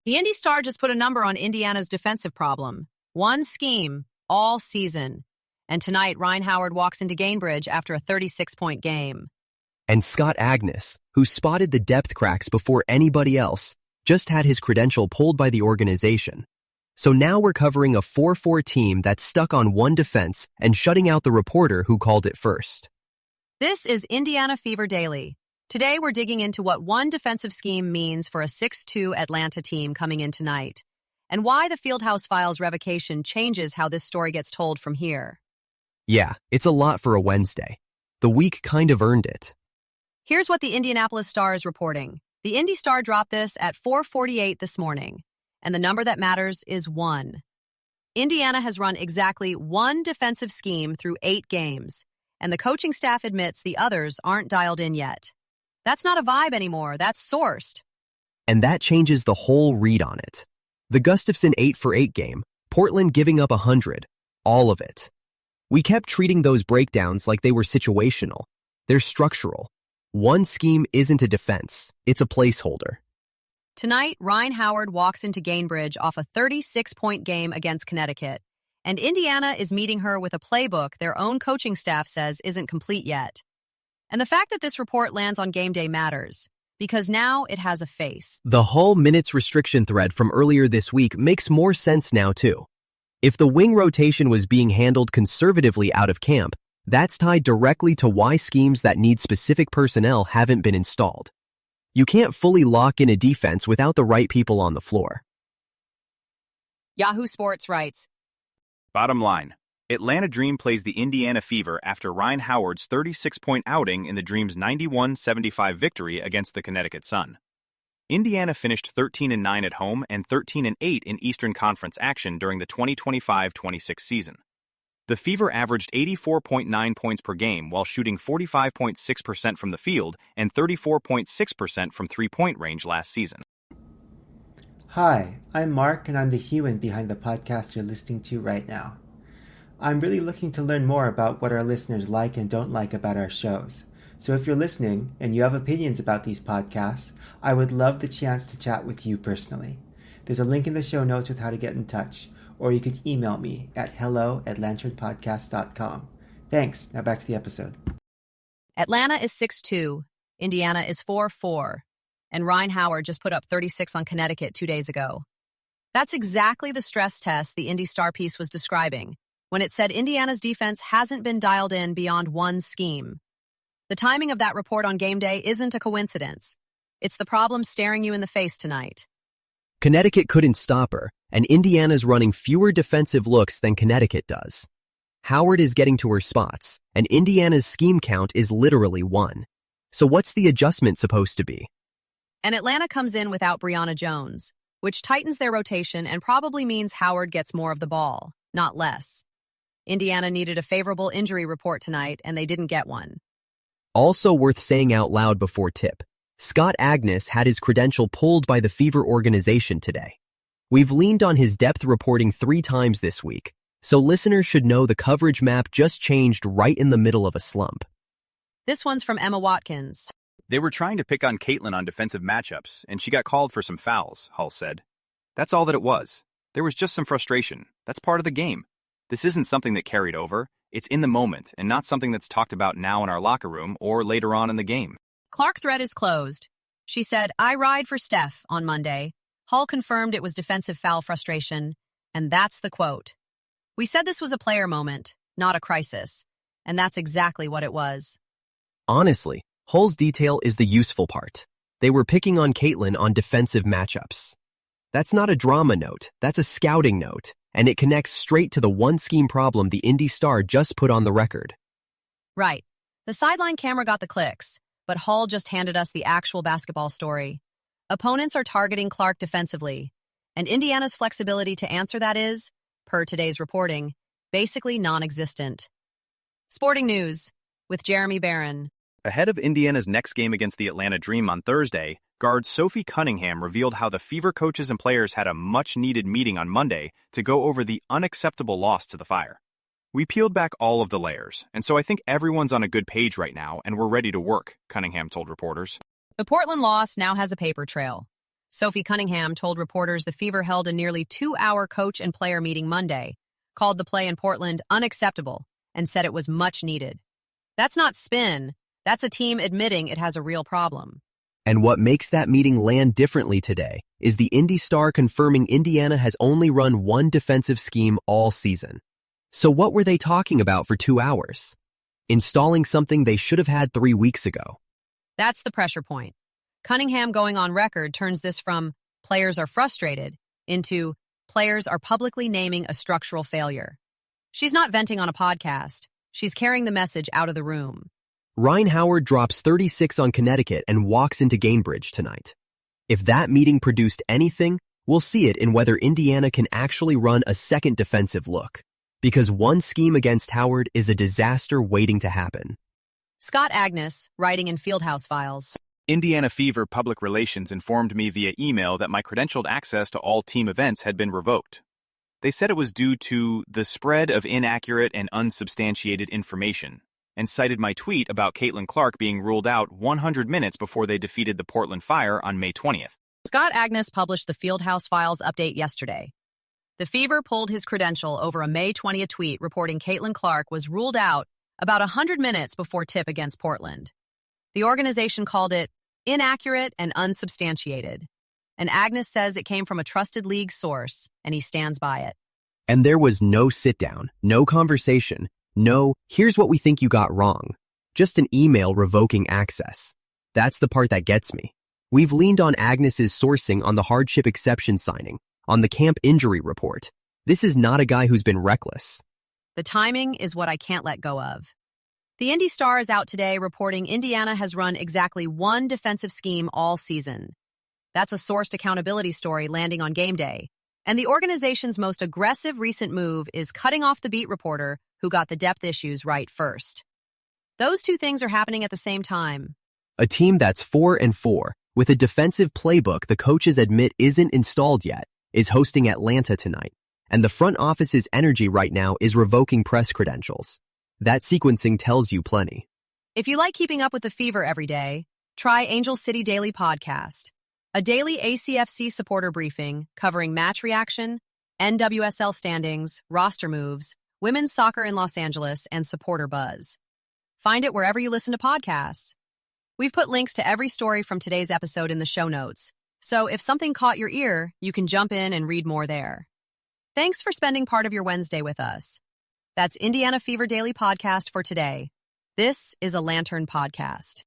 The Indy Star just put a number on Indiana's defensive problem. One scheme, all season. And tonight, Rhyne Howard walks into Gainbridge after a 36-point game. And Scott Agness, who spotted the depth cracks before anybody else, just had his credential pulled by the organization. So now we're covering a 4-4 team that's stuck on one defense and shutting out the reporter who called it first. This is Indiana Fever Daily. Today we're digging into what one defensive scheme means for a 6-2 Atlanta team coming in tonight, and why the Fieldhouse Files revocation changes how this story gets told from here. Yeah, it's a lot for a Wednesday. The week kind of earned it. Here's what the Indianapolis Star is reporting. The Indy Star dropped this at 4:48 this morning, and the number that matters is 1. Indiana has run exactly one defensive scheme through 8 games, and the coaching staff admits the others aren't dialed in yet. That's not a vibe anymore, that's sourced. And that changes the whole read on it. The Gustafson 8-for-8 game, Portland giving up 100, all of it. We kept treating those breakdowns like they were situational. They're structural. One scheme isn't a defense, it's a placeholder. Tonight, Rhyne Howard walks into Gainbridge off a 36-point game against Connecticut, and Indiana is meeting her with a playbook their own coaching staff says isn't complete yet. And the fact that this report lands on game day matters, because now it has a face. The Hull minutes restriction thread from earlier this week makes more sense now, too. If the wing rotation was being handled conservatively out of camp, that's tied directly to why schemes that need specific personnel haven't been installed. You can't fully lock in a defense without the right people on the floor. Yahoo Sports writes, Bottom line, Atlanta Dream plays the Indiana Fever after Rhyne Howard's 36-point outing in the Dream's 91-75 victory against the Connecticut Sun. Indiana finished 13-9 at home and 13-8 in Eastern Conference action during the 2025-26 season. The Fever averaged 84.9 points per game while shooting 45.6% from the field and 34.6% from three-point range last season. Hi, I'm Mark and I'm the human behind the podcast you're listening to right now. I'm really looking to learn more about what our listeners like and don't like about our shows. So if you're listening and you have opinions about these podcasts, I would love the chance to chat with you personally. There's a link in the show notes with how to get in touch, or you could email me at hello@lanternpodcast.com. Thanks. Now back to the episode. Atlanta is 6-2, Indiana is 4-4, and Rhyne Howard just put up 36 on Connecticut 2 days ago. That's exactly the stress test the Indy Star piece was describing when it said Indiana's defense hasn't been dialed in beyond one scheme. The timing of that report on game day isn't a coincidence. It's the problem staring you in the face tonight. Connecticut couldn't stop her, and Indiana's running fewer defensive looks than Connecticut does. Howard is getting to her spots, and Indiana's scheme count is literally 1. So what's the adjustment supposed to be? And Atlanta comes in without Brianna Jones, which tightens their rotation and probably means Howard gets more of the ball, not less. Indiana needed a favorable injury report tonight, and they didn't get one. Also worth saying out loud before tip, Scott Agness had his credential pulled by the Fever organization today. We've leaned on his depth reporting 3 times this week, so listeners should know the coverage map just changed right in the middle of a slump. This one's from Emma Watkins. They were trying to pick on Caitlin on defensive matchups, and she got called for some fouls, Hull said. That's all that it was. There was just some frustration. That's part of the game. This isn't something that carried over. It's in the moment, and not something that's talked about now in our locker room or later on in the game. Clark thread is closed. She said, I ride for Steph on Monday. Hull confirmed it was defensive foul frustration, and that's the quote. We said this was a player moment, not a crisis, and that's exactly what it was. Honestly, Hull's detail is the useful part. They were picking on Caitlin on defensive matchups. That's not a drama note, that's a scouting note, and it connects straight to the one-scheme problem the Indy Star just put on the record. Right. The sideline camera got the clicks, but Hull just handed us the actual basketball story. Opponents are targeting Clark defensively, and Indiana's flexibility to answer that is, per today's reporting, basically non-existent. Sporting news with Jeremy Barron. Ahead of Indiana's next game against the Atlanta Dream on Thursday, guard Sophie Cunningham revealed how the Fever coaches and players had a much-needed meeting on Monday to go over the unacceptable loss to the Fire. We peeled back all of the layers, and so I think everyone's on a good page right now and we're ready to work, Cunningham told reporters. The Portland loss now has a paper trail. Sophie Cunningham told reporters the Fever held a nearly 2-hour coach and player meeting Monday, called the play in Portland unacceptable, and said it was much needed. That's not spin. That's a team admitting it has a real problem. And what makes that meeting land differently today is the Indy Star confirming Indiana has only run one defensive scheme all season. So what were they talking about for 2 hours? Installing something they should have had 3 weeks ago. That's the pressure point. Cunningham going on record turns this from players are frustrated into players are publicly naming a structural failure. She's not venting on a podcast. She's carrying the message out of the room. Rhyne Howard drops 36 on Connecticut and walks into Gainbridge tonight. If that meeting produced anything, we'll see it in whether Indiana can actually run a second defensive look. Because one scheme against Howard is a disaster waiting to happen. Scott Agness, writing in Fieldhouse Files. Indiana Fever Public Relations informed me via email that my credentialed access to all team events had been revoked. They said it was due to the spread of inaccurate and unsubstantiated information, and cited my tweet about Caitlin Clark being ruled out 100 minutes before they defeated the Portland Fire on May 20th. Scott Agness published the Fieldhouse Files update yesterday. The Fever pulled his credential over a May 20th tweet reporting Caitlin Clark was ruled out about 100 minutes before tip against Portland. The organization called it inaccurate and unsubstantiated, and Agness says it came from a trusted league source, and he stands by it. And there was no sit-down, no conversation, no, here's what we think you got wrong. Just an email revoking access. That's the part that gets me. We've leaned on Agnes's sourcing on the hardship exception signing, on the camp injury report. This is not a guy who's been reckless. The timing is what I can't let go of. The Indy Star is out today reporting Indiana has run exactly one defensive scheme all season. That's a sourced accountability story landing on game day. And the organization's most aggressive recent move is cutting off the beat reporter who got the depth issues right first. Those two things are happening at the same time. A team that's 4-4, with a defensive playbook the coaches admit isn't installed yet, is hosting Atlanta tonight. And the front office's energy right now is revoking press credentials. That sequencing tells you plenty. If you like keeping up with the Fever every day, try Angel City Daily Podcast, a daily ACFC supporter briefing covering match reaction, NWSL standings, roster moves, women's soccer in Los Angeles, and supporter buzz. Find it wherever you listen to podcasts. We've put links to every story from today's episode in the show notes, so if something caught your ear, you can jump in and read more there. Thanks for spending part of your Wednesday with us. That's Indiana Fever Daily Podcast for today. This is a Lantern Podcast.